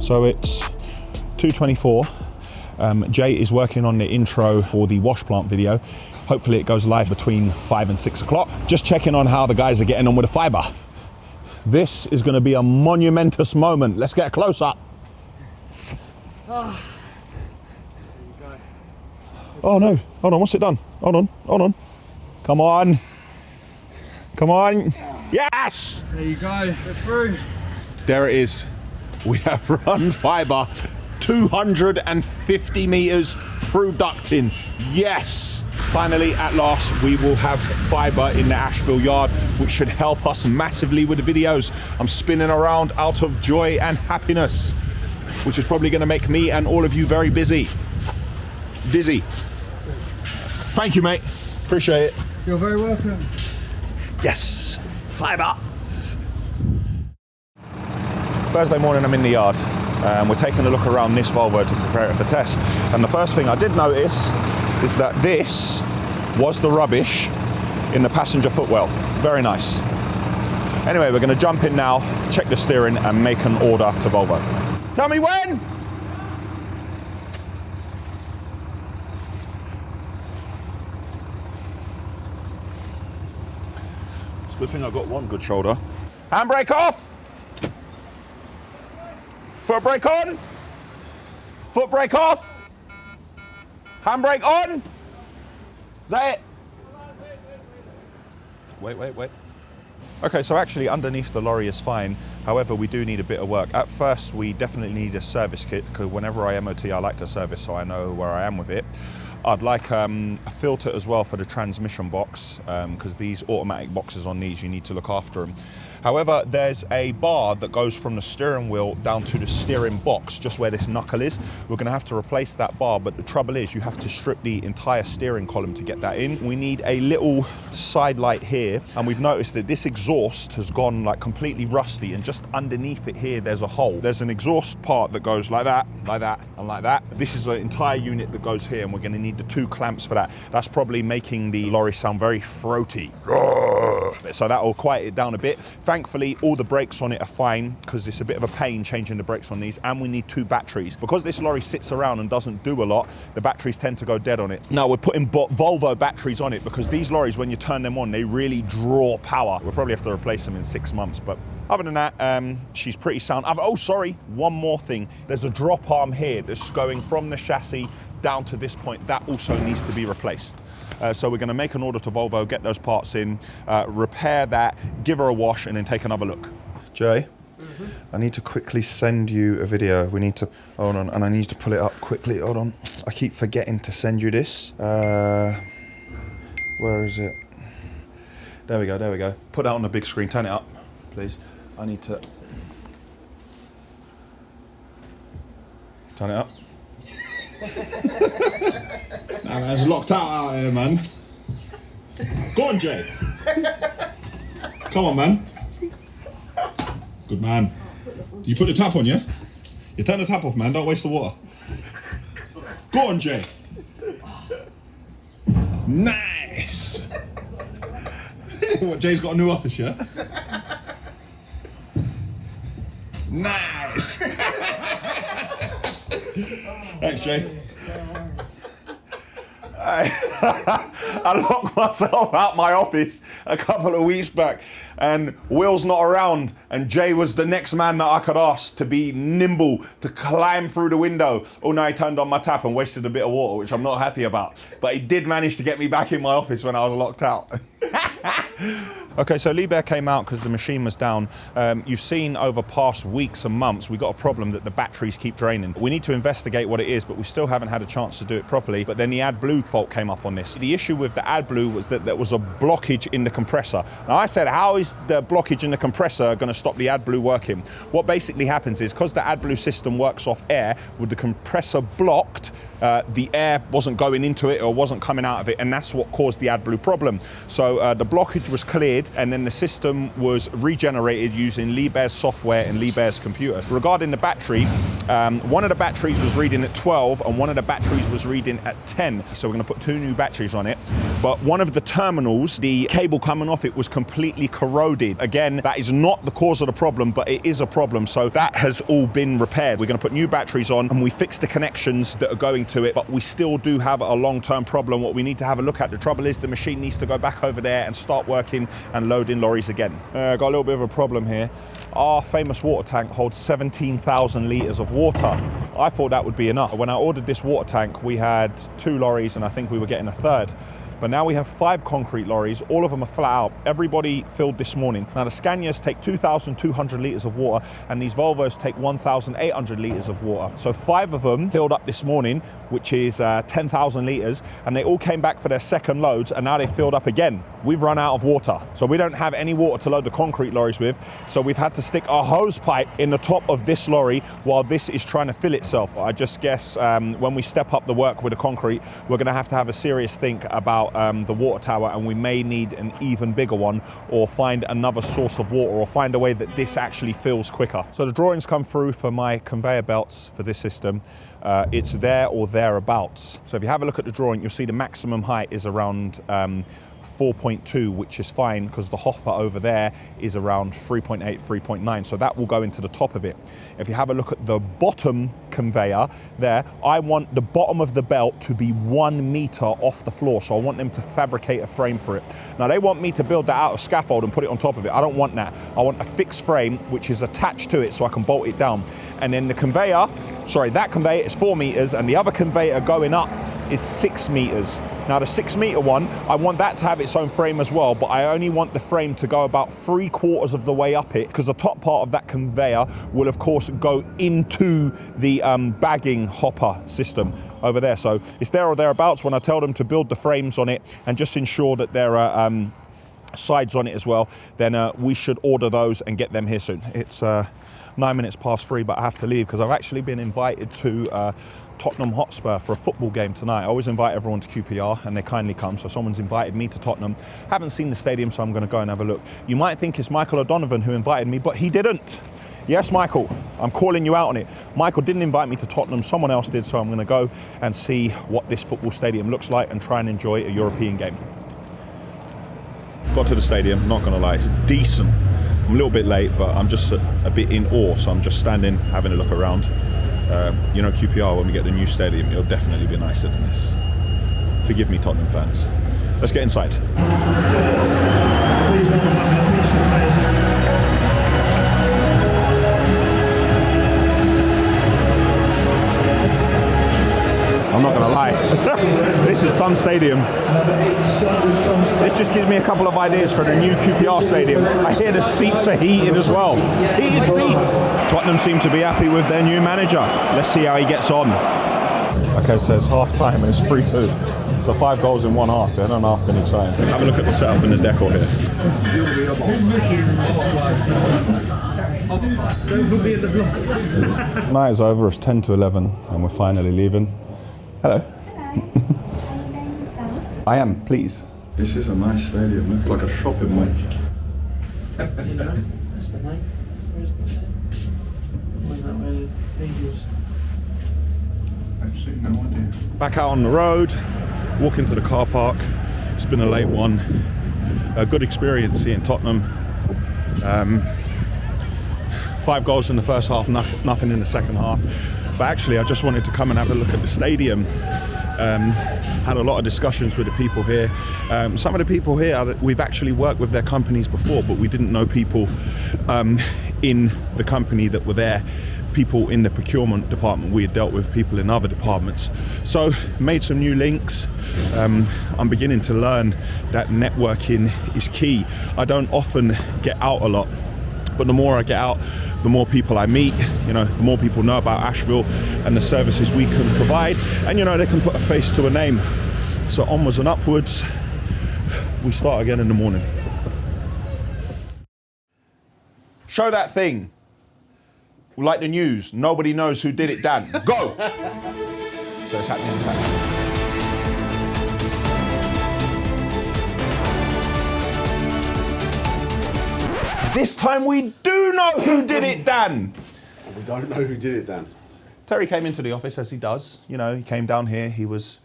So it's 2:24. Jay is working on the intro for the wash plant video. Hopefully it goes live between 5 and 6 o'clock. Just checking on how the guys are getting on with the fiber. This is going to be a monumentous moment. Let's get a close up. Oh no, hold on, what's it done? Hold on. Come on. Yes! There you go, we're through. There it is. We have run fiber 250 meters through ducting. Yes! Finally, at last, we will have fiber in the Ashville yard, which should help us massively with the videos. I'm spinning around out of joy and happiness, which is probably going to make me and all of you very busy. Thank you, mate. Appreciate it. You're very welcome. Yes! Fiber! Thursday morning, I'm in the yard. We're taking a look around this Volvo to prepare it for test. And the first thing I did notice is that this was the rubbish in the passenger footwell. Very nice. Anyway, we're going to jump in now, check the steering, and make an order to Volvo. Tell me when! It's a good thing I've got one good shoulder. Handbrake off! Foot brake on. Foot brake off. Handbrake on. Is that it? Wait. Okay, so actually underneath the lorry is fine. However, we do need a bit of work. At first, we definitely need a service kit, because whenever I MOT, I like to service so I know where I am with it. I'd like a filter as well for the transmission box, because these automatic boxes on these, you need to look after them. However, there's a bar that goes from the steering wheel down to the steering box, just where this knuckle is. We're going to have to replace that bar, but the trouble is you have to strip the entire steering column to get that in. We need a little side light here, and we've noticed that this exhaust has gone like completely rusty, and just underneath it here there's a hole. There's an exhaust part that goes like that, and like that. This is an entire unit that goes here, and we're going to need the 2 clamps for that. That's probably making the lorry sound very throaty. So that will quiet it down a bit. Thankfully, all the brakes on it are fine because it's a bit of a pain changing the brakes on these, and we need 2 batteries. Because this lorry sits around and doesn't do a lot, the batteries tend to go dead on it. Now we're putting Volvo batteries on it because these lorries, when you turn them on, they really draw power. We'll probably have to replace them in 6 months, but other than that, she's pretty sound. Oh, sorry, one more thing. There's a drop arm here that's going from the chassis down to this point. That also needs to be replaced. So we're going to make an order to Volvo, get those parts in, repair that, give her a wash, and then take another look. Jay, I need to quickly send you a video. We need to, hold on, and I need to pull it up quickly. Hold on. I keep forgetting to send you this. Where is it? There we go, there we go. Put that on the big screen, turn it up, please. I need to turn it up. Nah, man, it's locked out here, man. Go on, Jay. Come on, man. Good man. You put the tap on, yeah? You turn the tap off, man. Don't waste the water. Go on, Jay. Nice. What, Jay's got a new office, yeah? Nice. Thanks, Jay. I locked myself out my office a couple of weeks back, and Will's not around, and Jay was the next man that I could ask to be nimble, to climb through the window. Oh no, he turned on my tap and wasted a bit of water, which I'm not happy about. But he did manage to get me back in my office when I was locked out. Okay, so Liebherr came out because the machine was down. You've seen over past weeks and months, we got a problem that the batteries keep draining. We need to investigate what it is, but we still haven't had a chance to do it properly. But then the AdBlue fault came up on this. The issue with the AdBlue was that there was a blockage in the compressor. Now I said, how is the blockage in the compressor going to stop the AdBlue working? What basically happens is, because the AdBlue system works off air, with the compressor blocked, the air wasn't going into it or wasn't coming out of it, and that's what caused the AdBlue problem. So the blockage was cleared, and then the system was regenerated using Liebherr's software and Liebherr's computer. Regarding the battery, one of the batteries was reading at 12 and one of the batteries was reading at 10. So we're going to put 2 new batteries on it. But one of the terminals, the cable coming off it was completely corroded. Again, that is not the cause of the problem, but it is a problem. So that has all been repaired. We're going to put new batteries on, and we fixed the connections that are going to it, but we still do have a long-term problem. What we need to have a look at, the trouble is the machine needs to go back over there and start working and loading lorries again. Got a little bit of a problem here. Our famous water tank holds 17,000 litres of water. I thought that would be enough. When I ordered this water tank, we had 2 lorries and I think we were getting a third. But now we have 5 concrete lorries, all of them are flat out. Everybody filled this morning. Now the Scanias take 2,200 litres of water, and these Volvos take 1,800 litres of water. So 5 of them filled up this morning, which is 10,000 litres, and they all came back for their second loads, and now they filled up again. We've run out of water. So we don't have any water to load the concrete lorries with, so we've had to stick a hose pipe in the top of this lorry while this is trying to fill itself. I just guess when we step up the work with the concrete, we're gonna have to have a serious think about the water tower, and we may need an even bigger one, or find another source of water, or find a way that this actually fills quicker. So the drawings come through for my conveyor belts for this system. It's there or thereabouts. So if you have a look at the drawing, you'll see the maximum height is around 4.2, which is fine because the hopper over there is around 3.8, 3.9. So that will go into the top of it. If you have a look at the bottom conveyor there, I want the bottom of the belt to be 1 meter off the floor. So I want them to fabricate a frame for it. Now they want me to build that out of scaffold and put it on top of it. I don't want that. I want a fixed frame which is attached to it so I can bolt it down. And then the conveyor, that conveyor is 4 meters, and the other conveyor going up is 6 meters. Now the 6 meter one, I want that to have its own frame as well, but I only want the frame to go about 3/4 of the way up it, because the top part of that conveyor will of course go into the bagging hopper system over there. So it's there or thereabouts when I tell them to build the frames on it and just ensure that there are sides on it as well, then we should order those and get them here soon. It's 9 minutes past 3, but I have to leave because I've actually been invited to Tottenham Hotspur for a football game tonight. I always invite everyone to QPR and they kindly come, so someone's invited me to Tottenham. Haven't seen the stadium, so I'm going to go and have a look. You might think it's Michael O'Donovan who invited me, but he didn't. Yes, Michael, I'm calling you out on it. Michael didn't invite me to Tottenham, someone else did, so I'm going to go and see what this football stadium looks like and try and enjoy a European game. Got to the stadium, not gonna lie, it's decent. I'm a little bit late, but I'm just a bit in awe, so I'm just standing, having a look around. You know, QPR, when we get the new stadium, it'll definitely be nicer than this. Forgive me, Tottenham fans. Let's get inside. I'm not gonna lie, this is Sun Stadium. This just gives me a couple of ideas for the new QPR stadium. I hear the seats are heated as well. Heated seats. Tottenham seem to be happy with their new manager. Let's see how he gets on. Okay, so it's half time and it's 3-2. So 5 goals in one half. That half been exciting. Have a look at the setup and the decor here. Night is over, it's 10 to 11 and we're finally leaving. Hello. I am, please. This is a nice stadium, looks like a shopping mall. That's the night. Where's the where's that where videos? Absolutely no idea. Back out on the road, walk into the car park. It's been a late one. A good experience seeing Tottenham. 5 goals in the first half, nothing in the second half. But actually, I just wanted to come and have a look at the stadium. Had a lot of discussions with the people here. Some of the people here, we've actually worked with their companies before, but we didn't know people in the company that were there. People in the procurement department, we had dealt with people in other departments. So made some new links. I'm beginning to learn that networking is key. I don't often get out a lot, but the more I get out, the more people I meet, you know, the more people know about Ashville and the services we can provide. And you know, they can put a face to a name. So onwards and upwards, we start again in the morning. Show that thing. Like the news, nobody knows who did it, Dan. Go! So it's happening, it's happening. This time we do know who did it, Dan. We don't know who did it, Dan. Terry came into the office as he does. You know, he came down here, he was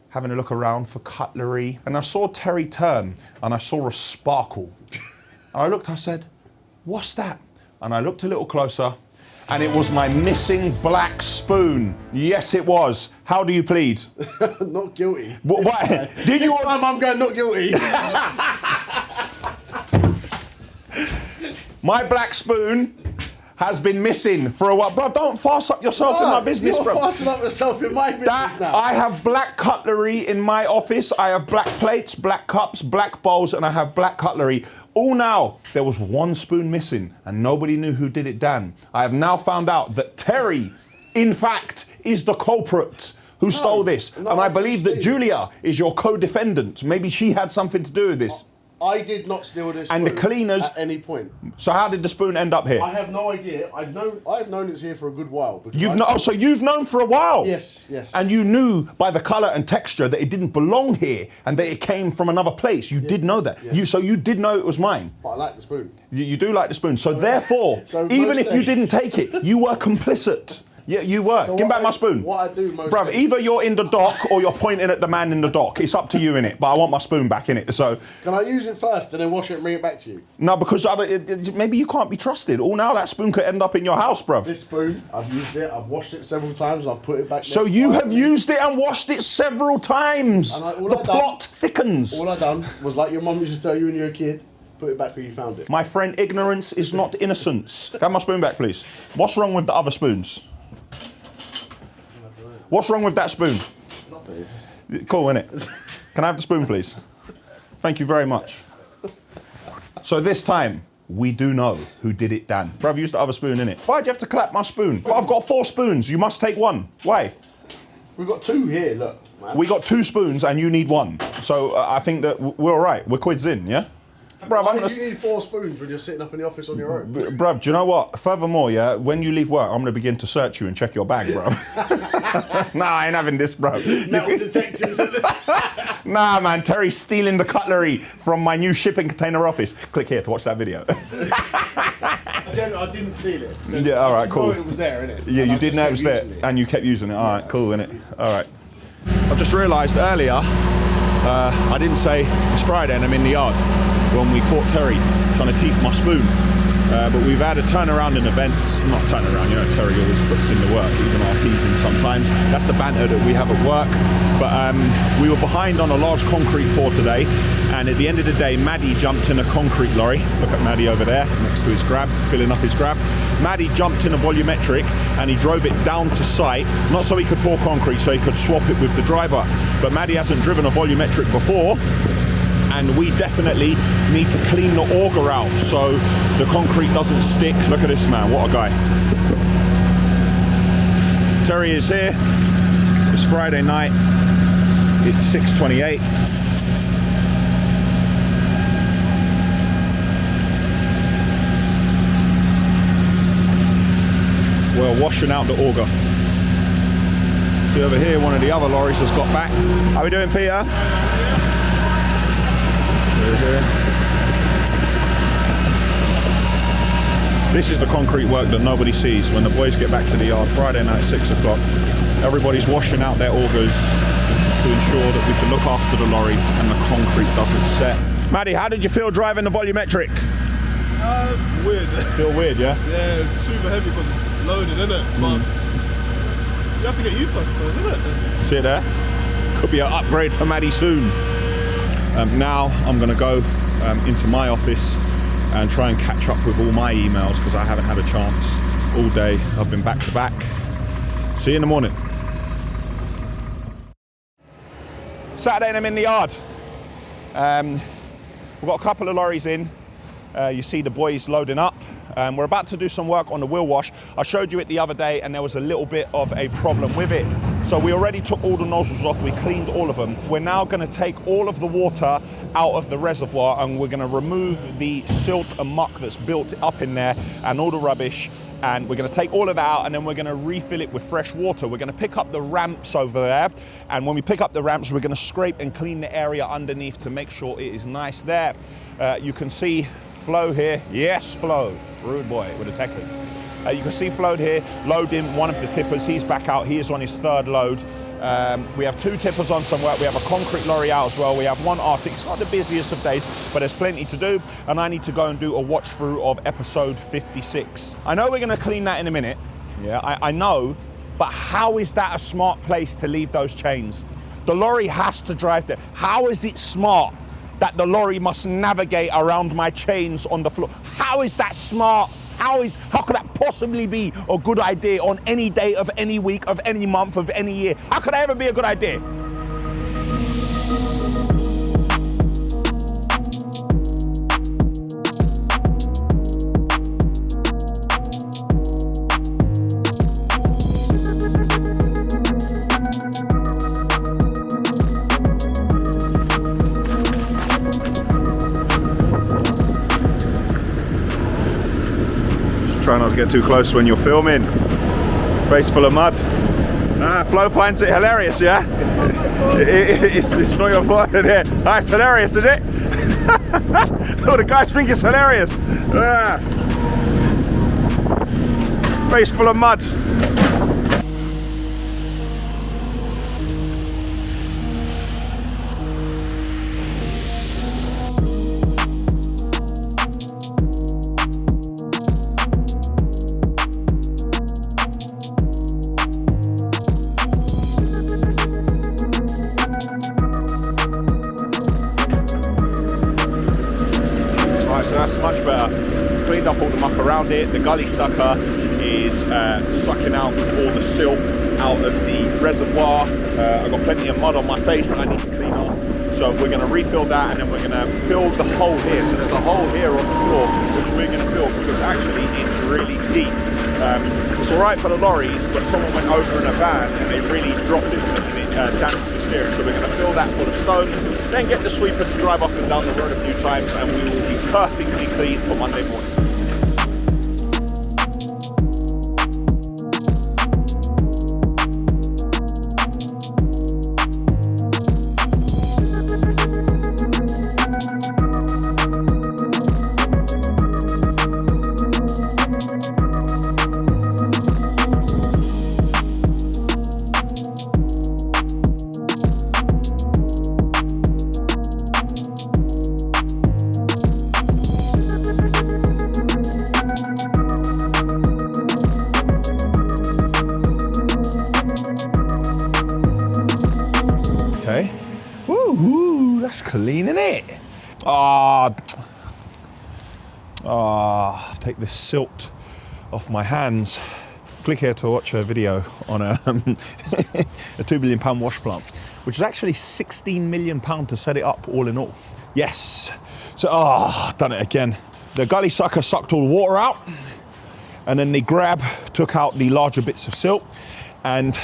having a look around for cutlery. And I saw Terry turn and I saw a sparkle. And I looked, I said, what's that? And I looked a little closer and it was my missing black spoon. Yes, it was. How do you plead? Not guilty. What? Did you? This time I'm going not guilty. My black spoon has been missing for a while. Bro, don't fast up yourself in my business, you're bro. fastening up yourself in my business now. I have black cutlery in my office. I have black plates, black cups, black bowls, and I have black cutlery. All now, there was one spoon missing and nobody knew who did it, Dan. I have now found out that Terry, in fact, is the culprit who stole this. And I believe that Julia is your co-defendant. Maybe she had something to do with this. I did not steal this And the spoon cleaners at any point. So how did the spoon end up here? I have no idea. I've known it's here for a good while. So you've known for a while? Yes, yes. And you knew by the colour and texture that it didn't belong here and that it came from another place. You did know that. Yeah. So you did know it was mine. But I like the spoon. You do like the spoon. So therefore, even if you didn't take it, you were complicit. Yeah, you were. So Give back my spoon. What I do most Bruv, days- either you're in the dock or you're pointing at the man in the dock. It's up to you, innit? But I want my spoon back, innit? So... Can I use it first and then wash it and bring it back to you? No, because maybe you can't be trusted. All now that spoon could end up in your house, bruv. This spoon, I've used it, I've washed it several times, and I've put it back So there. you have used it and washed it several times. And The plot thickens. All I done was like your mum used to tell you when you were a kid, put it back where you found it. My friend, ignorance is not innocence. Have my spoon back, please. What's wrong with the other spoons? What's wrong with that spoon? Nothing. Cool, innit? Can I have the spoon, please? Thank you very much. So this time, we do know who did it, Dan. Bruv, use the other spoon, innit? Why'd you have to clap my spoon? I've got 4 spoons. You must take 1. Why? We've got 2 here, look. Man. We got 2 spoons and you need 1. So I think that we're all right. We're quids in, yeah? Bruv, Why do you need 4 spoons when you're sitting up in the office on your own? Bruv, do you know what? Furthermore, yeah, when you leave work, I'm gonna begin to search you and check your bag, bruv. Nah, I ain't having this, bruv. Metal detectors. Nah, man, Terry's stealing the cutlery from my new shipping container office. Click here to watch that video. I didn't steal it. Yeah, all right, cool. You know it was there, innit? Yeah, you did know it was there, and you kept using it. All right, cool, innit? All right. I just realised earlier, I didn't say it's Friday and I'm in the yard. when we caught Terry trying to teeth my spoon. But we've had a turnaround in events, not turnaround, you know, Terry always puts in the work, even our teasing sometimes. That's the banter that we have at work. But we were behind on a large concrete pour today, and at the end of the day, Maddie jumped in a concrete lorry. Look at Maddie over there, next to his grab, filling up his grab. Maddie jumped in a volumetric and he drove it down to site, not so he could pour concrete, so he could swap it with the driver. But Maddie hasn't driven a volumetric before, and we definitely need to clean the auger out so the concrete doesn't stick. Look at this man, what a guy. Terry is here. It's Friday night. It's 6:28. We're washing out the auger. See over here, one of the other lorries has got back. How we doing, Peter? This is the concrete work that nobody sees. When the boys get back to the yard Friday night, 6 o'clock, everybody's washing out their augers to ensure that we can look after the lorry and the concrete doesn't set. Maddie, how did you feel driving the volumetric? Weird. Feel weird, yeah? Yeah, it's super heavy because it's loaded, isn't it? But you have to get used to it, I suppose, isn't it? See it there? Could be an upgrade for Maddie soon. Now I'm going to go into my office and try and catch up with all my emails because I haven't had a chance all day. I've been back to back. See you in the morning. Saturday and I'm in the yard. We've got a couple of lorries in. You see the boys loading up. We're about to do some work on the wheel wash. I showed you it the other day and there was a little bit of a problem with it. So we already took all the nozzles off, we cleaned all of them. We're now gonna take all of the water out of the reservoir and we're gonna remove the silt and muck that's built up in there and all the rubbish. And we're gonna take all of that out and then we're gonna refill it with fresh water. We're gonna pick up the ramps over there. And when we pick up the ramps, we're gonna scrape and clean the area underneath to make sure it is nice there. You can see Flo here. Yes, Flo. Rude boy with the techers. You can see Flo here loading one of the tippers. He's back out. He is on his third load. We have 2 tippers on some work. We have a concrete lorry out as well. We have 1 Arctic. It's not the busiest of days, but there's plenty to do. And I need to go and do a watch through of episode 56. I know we're going to clean that in a minute. Yeah, I know. But how is that a smart place to leave those chains? The lorry has to drive there. How is it smart that the lorry must navigate around my chains on the floor? How is that smart? How could that possibly be a good idea on any day of any week, of any month, of any year? How could that ever be a good idea? Try not to get too close when you're filming. Face full of mud. Flo finds it hilarious, yeah? It's not your fault, yeah. It's hilarious, is it? Oh, the guys think it's hilarious. Face full of mud. That's much better. Cleaned up all the muck around it. The gully sucker is sucking out all the silt out of the reservoir. I've got plenty of mud on my face that I need to clean off. So we're going to refill that and then we're going to fill the hole here. So there's a hole here on the floor which we're going to fill because actually it's really deep. It's alright for the lorries, but someone went over in a van and they really dropped into it and it damaged the steering. So we're going to fill that full of stone, then get the sweeper to drive up and down the road a few times and we will be perfectly clean for Monday morning. looks clean, innit? Take this silt off my hands. Click here to watch a video on a £2 billion wash plant, which is actually £16 million to set it up all in all. Yes, so, done it again. The gully sucker sucked all the water out, and then the grab took out the larger bits of silt, and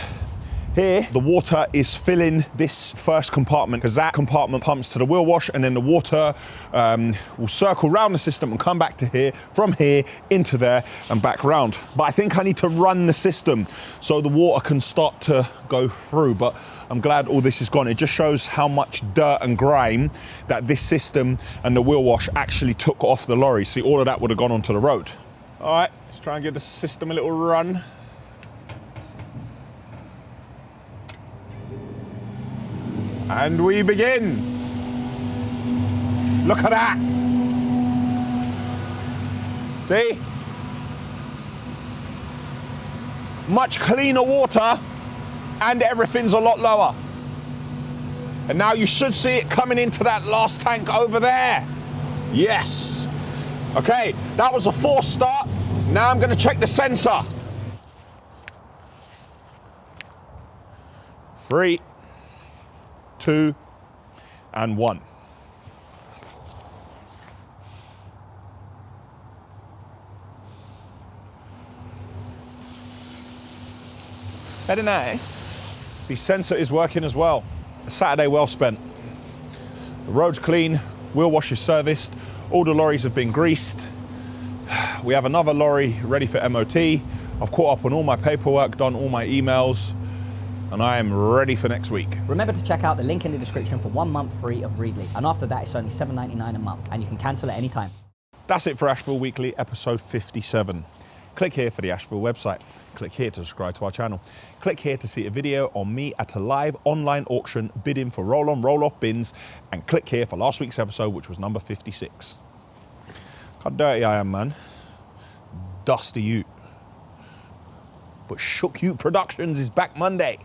here, the water is filling this first compartment, because that compartment pumps to the wheel wash, and then the water will circle around the system and come back to here, from here into there and back round. But I think I need to run the system so the water can start to go through. But I'm glad all this is gone. It just shows how much dirt and grime that this system and the wheel wash actually took off the lorry. See, all of that would have gone onto the road. All right, let's try and give the system a little run. And we begin. Look at that. See? Much cleaner water, and everything's a lot lower. And now you should see it coming into that last tank over there. Yes. Okay, that was a forced start. Now I'm going to check the sensor. 3, 2, and 1. Very nice. The sensor is working as well. A Saturday well spent. The road's clean, wheel wash is serviced, all the lorries have been greased. We have another lorry ready for MOT. I've caught up on all my paperwork, done all my emails, and I am ready for next week. Remember to check out the link in the description for 1 month free of Readly. And after that, it's only $7.99 a month, and you can cancel at any time. That's it for Ashville Weekly, episode 57. Click here for the Ashville website. Click here to subscribe to our channel. Click here to see a video on me at a live online auction bidding for roll-on, roll-off bins. And click here for last week's episode, which was number 56. How dirty I am, man. Dusty Ute. But Shook Ute Productions is back Monday.